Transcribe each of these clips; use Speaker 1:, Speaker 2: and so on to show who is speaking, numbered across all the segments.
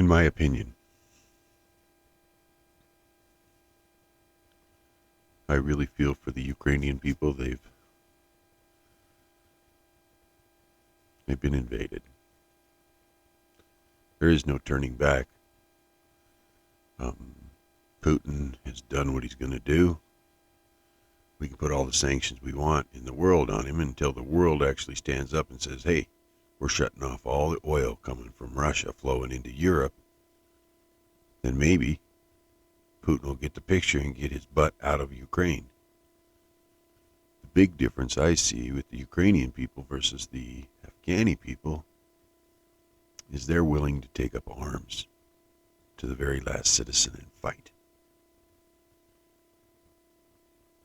Speaker 1: In my opinion, I really feel for the Ukrainian people. They've been invaded. There is no turning back. Putin has done what he's going to do. We can put all the sanctions we want in the world on him until the world actually stands up and says, hey, we're shutting off all the oil coming from Russia flowing into Europe. Then maybe Putin will get the picture and get his butt out of Ukraine. The big difference I see with the Ukrainian people versus the Afghani people is they're willing to take up arms to the very last citizen and fight.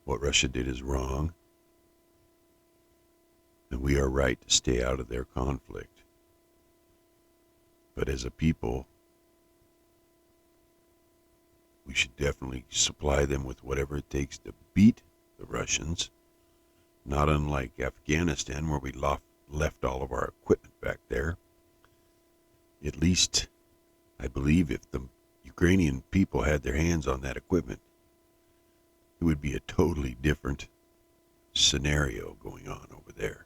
Speaker 1: What Russia did is wrong, and we are right to stay out of their conflict. But as a people, we should definitely supply them with whatever it takes to beat the Russians, not unlike Afghanistan, where we left all of our equipment back there. At least, I believe if the Ukrainian people had their hands on that equipment, it would be a totally different scenario going on over there.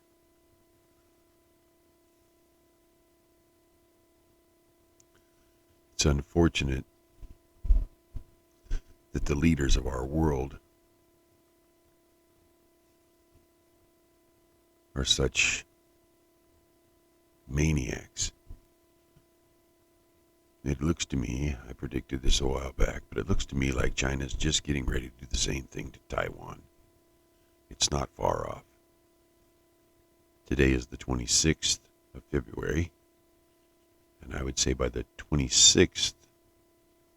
Speaker 1: It's unfortunate that the leaders of our world are such maniacs. It looks to me, I predicted this a while back, but it looks to me like China's just getting ready to do the same thing to Taiwan. It's not far off. Today is the 26th of February, and I would say by the 26th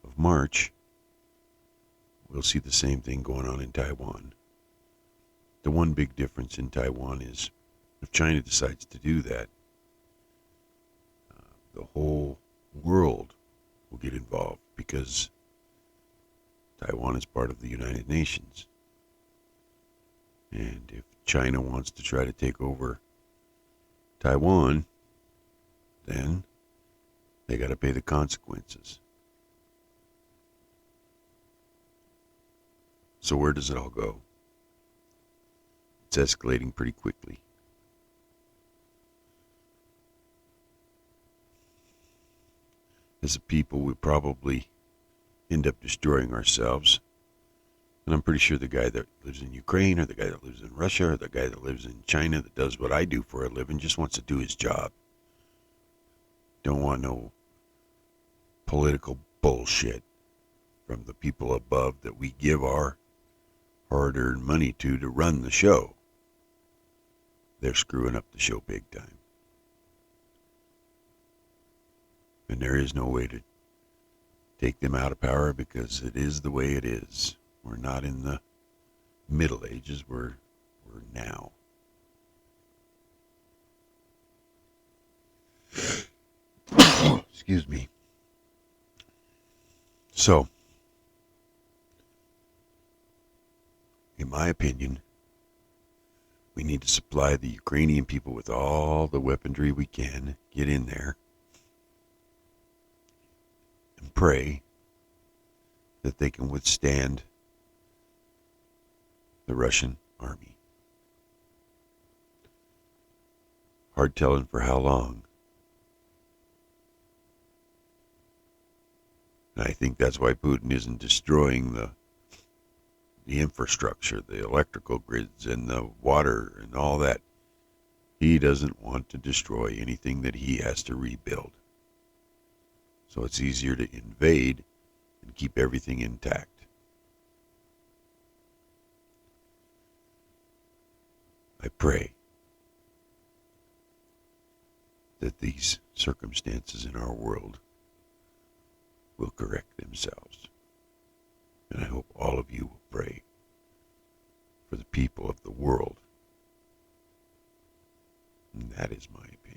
Speaker 1: of March, we'll see the same thing going on in Taiwan. The one big difference in Taiwan is if China decides to do that, the whole world will get involved because Taiwan is part of the United Nations. And if China wants to try to take over Taiwan, then they got to pay the consequences. So where does it all go? It's escalating pretty quickly. As a people, we probably end up destroying ourselves. And I'm pretty sure the guy that lives in Ukraine or the guy that lives in Russia or the guy that lives in China that does what I do for a living just wants to do his job. Don't want no political bullshit from the people above that we give our hard-earned money to run the show. They're screwing up the show big time. And there is no way to take them out of power because it is the way it is. We're not in the Middle Ages, we're now. Excuse me. So, in my opinion, we need to supply the Ukrainian people with all the weaponry we can, get in there, and pray that they can withstand the Russian army. Hard telling for how long. And I think that's why Putin isn't destroying the infrastructure, the electrical grids and the water and all that. He doesn't want to destroy anything that he has to rebuild. So it's easier to invade and keep everything intact. I pray that these circumstances in our world will correct themselves. And I hope all of you will pray for the people of the world. And that is my opinion.